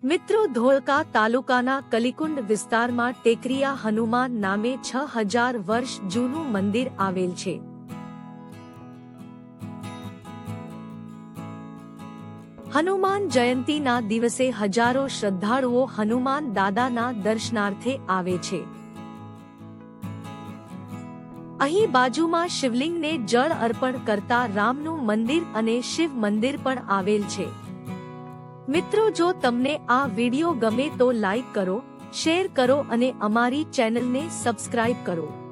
મિત્રો, ધોળકા તાલુકાના કલીકુંડ વિસ્તારમાં ટેકરિયા હનુમાન નામે 6000 વર્ષ જૂનું મંદિર આવેલ છે. હનુમાન જયંતીના દિવસે હજારો શ્રદ્ધાળુઓ હનુમાન દાદાના દર્શનાર્થે આવે છે. અહીં બાજુમાં શિવલિંગને જળ અર્પણ કરતા રામનું મંદિર અને શિવ મંદિર પણ આવેલ છે. મિત્રો, જો તમને આ વિડિયો ગમે તો લાઈક કરો, શેર કરો અને અમારી ચેનલને સબસ્ક્રાઇબ કરો.